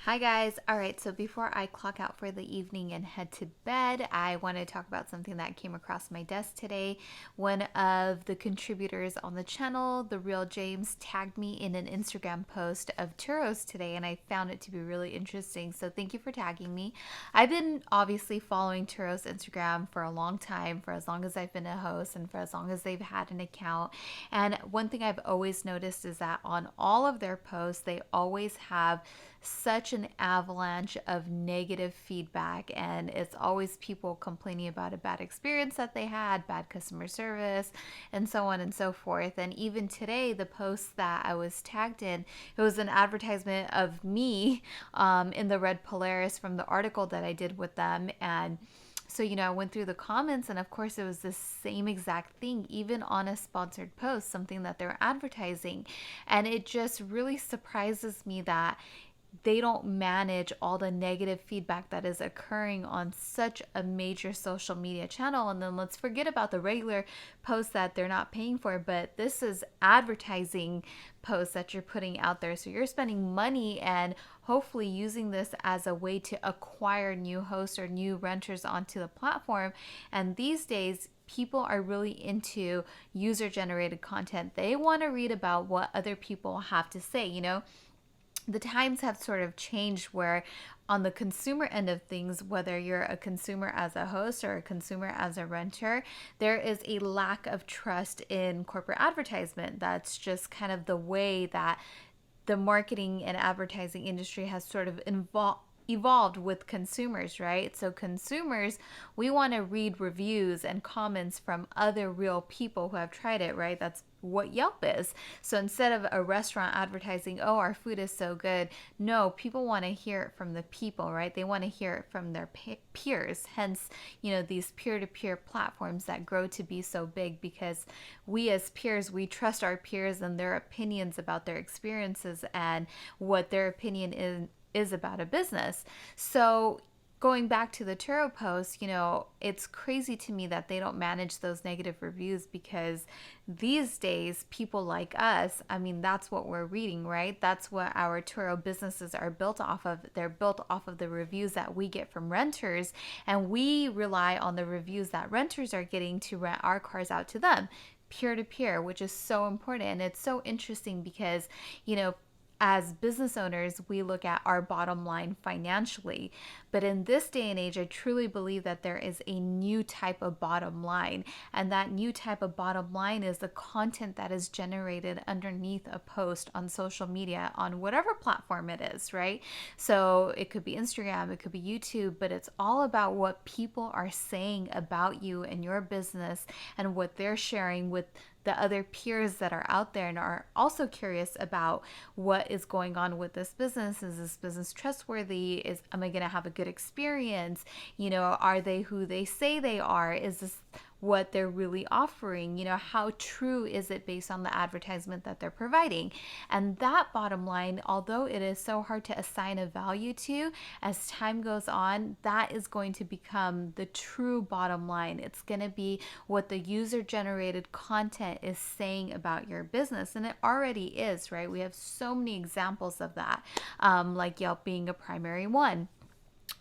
Hi guys. All right, so before I clock out for the evening and head to bed, I want to talk about something that came across my desk today. One of the contributors on the channel, The Real James, tagged me in an Instagram post of Turo's today, and I found it to be really interesting. So thank you for tagging me. I've been obviously following Turo's Instagram for a long time, for as long as I've been a host and for as long as they've had an account. And one thing I've always noticed is that on all of their posts, they always have such an avalanche of negative feedback, and it's always people complaining about a bad experience that they had, bad customer service, and so on and so forth. And even today, the post that I was tagged in, it was an advertisement of me in the red Polaris from the article that I did with them. And so, I went through the comments, and of course, it was the same exact thing, even on a sponsored post, something that they're advertising. And it just really surprises me that they don't manage all the negative feedback that is occurring on such a major social media channel. And then let's forget about the regular posts that they're not paying for, but this is advertising posts that you're putting out there. So you're spending money and hopefully using this as a way to acquire new hosts or new renters onto the platform. And these days, people are really into user generated content. They want to read about what other people have to say. The times have sort of changed where on the consumer end of things, whether you're a consumer as a host or a consumer as a renter, there is a lack of trust in corporate advertisement. That's just kind of the way that the marketing and advertising industry has sort of evolved with consumers, right? So consumers, we want to read reviews and comments from other real people who have tried it, right? That's what Yelp is. So instead of a restaurant advertising, oh, our food is so good, no, people want to hear it from the people, right? They want to hear it from their peers. Hence, these peer-to-peer platforms that grow to be so big, because we as peers, we trust our peers and their opinions about their experiences and what their opinion is about a business. So going back to the Turo post, it's crazy to me that they don't manage those negative reviews, because these days, people like us, I mean, that's what we're reading, right? That's what our Turo businesses are built off of. They're built off of the reviews that we get from renters, and we rely on the reviews that renters are getting to rent our cars out to them, peer to peer, which is so important. And it's so interesting because, as business owners, we look at our bottom line financially. But in this day and age, I truly believe that there is a new type of bottom line. And that new type of bottom line is the content that is generated underneath a post on social media, on whatever platform it is, right? So it could be Instagram, it could be YouTube, but it's all about what people are saying about you and your business and what they're sharing with the other peers that are out there and are also curious about what is going on with this business. Is this business trustworthy? Am I going to have a good experience? Are they who they say they are? Is this what they're really offering? How true is it based on the advertisement that they're providing? And that bottom line, although it is so hard to assign a value to, as time goes on, that is going to become the true bottom line. It's going to be what the user generated content is saying about your business. And it already is, right? We have so many examples of that, like Yelp being a primary one.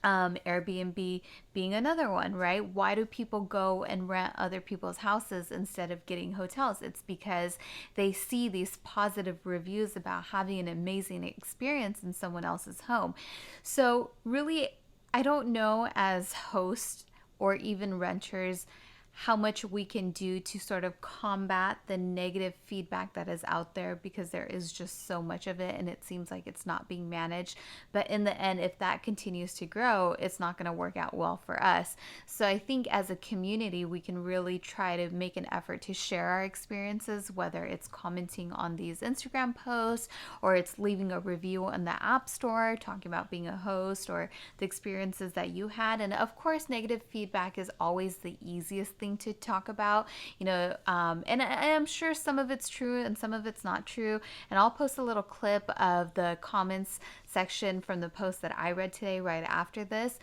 Airbnb being another one, right? Why do people go and rent other people's houses instead of getting hotels? It's because they see these positive reviews about having an amazing experience in someone else's home. So really, I don't know as hosts or even renters how much we can do to sort of combat the negative feedback that is out there, because there is just so much of it and it seems like it's not being managed. But in the end, if that continues to grow, it's not going to work out well for us. So I think as a community, we can really try to make an effort to share our experiences, whether it's commenting on these Instagram posts or it's leaving a review on the App Store talking about being a host or the experiences that you had. And of course, negative feedback is always the easiest thing to talk about, and I'm sure some of it's true and some of it's not true. And I'll post a little clip of the comments section from the post that I read today right after this.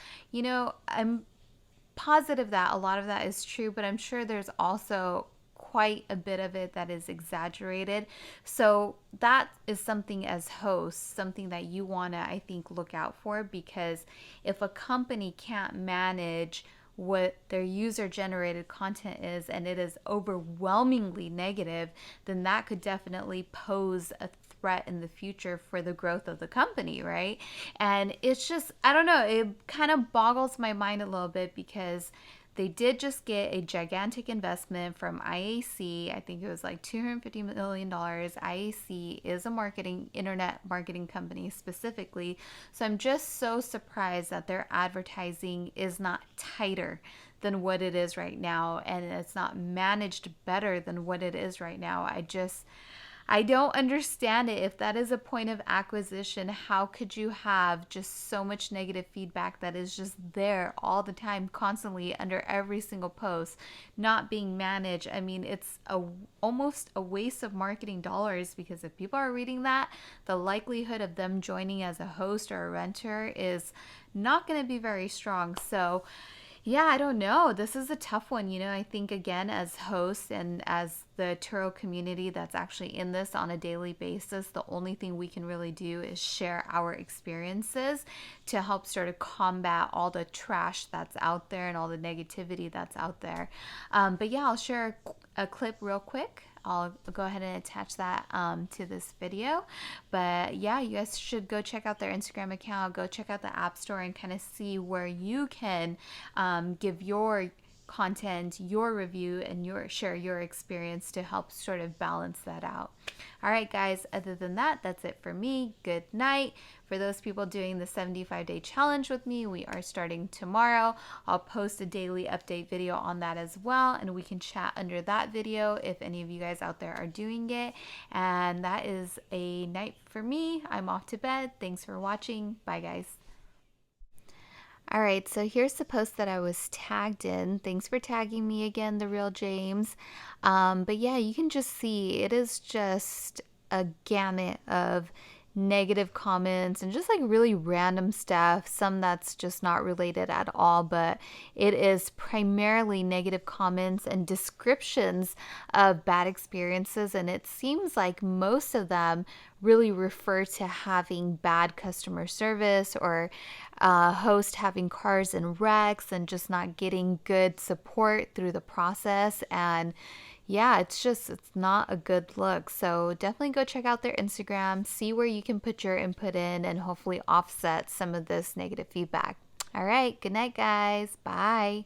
I'm positive that a lot of that is true, but I'm sure there's also quite a bit of it that is exaggerated. So that is something as hosts, something that you want to, I think, look out for, because if a company can't manage what their user generated content is and it is overwhelmingly negative, then that could definitely pose a threat in the future for the growth of the company, right? And it's just, I don't know, it kind of boggles my mind a little bit, because they did just get a gigantic investment from IAC. I think it was like $250 million. IAC is a internet marketing company specifically. So I'm just so surprised that their advertising is not tighter than what it is right now, and it's not managed better than what it is right now. I don't understand it. If that is a point of acquisition, how could you have just so much negative feedback that is just there all the time, constantly under every single post, not being managed? I mean, it's almost a waste of marketing dollars, because if people are reading that, the likelihood of them joining as a host or a renter is not going to be very strong. So yeah, I don't know. This is a tough one. I think, again, as hosts and as the Turo community that's actually in this on a daily basis, the only thing we can really do is share our experiences to help sort of combat all the trash that's out there and all the negativity that's out there. But yeah, I'll share a clip real quick. I'll go ahead and attach that to this video. But yeah, you guys should go check out their Instagram account, go check out the App Store, and kind of see where you can give your content, your review, and share your experience to help sort of balance that out. All right, guys, other than that, that's it for me. Good night. For those people doing the 75-day challenge with me, we are starting tomorrow. I'll post a daily update video on that as well, and we can chat under that video if any of you guys out there are doing it. And that is a night for me. I'm off to bed. Thanks for watching. Bye, guys. All right, so here's the post that I was tagged in. Thanks for tagging me again, The Real James. But yeah, you can just see it is just a gamut of negative comments and just like really random stuff, some that's just not related at all, but it is primarily negative comments and descriptions of bad experiences, and it seems like most of them really refer to having bad customer service, or host having cars in wrecks and just not getting good support through the process. And yeah, it's not a good look. So definitely go check out their Instagram, see where you can put your input in, and hopefully offset some of this negative feedback. All right, good night, guys. Bye.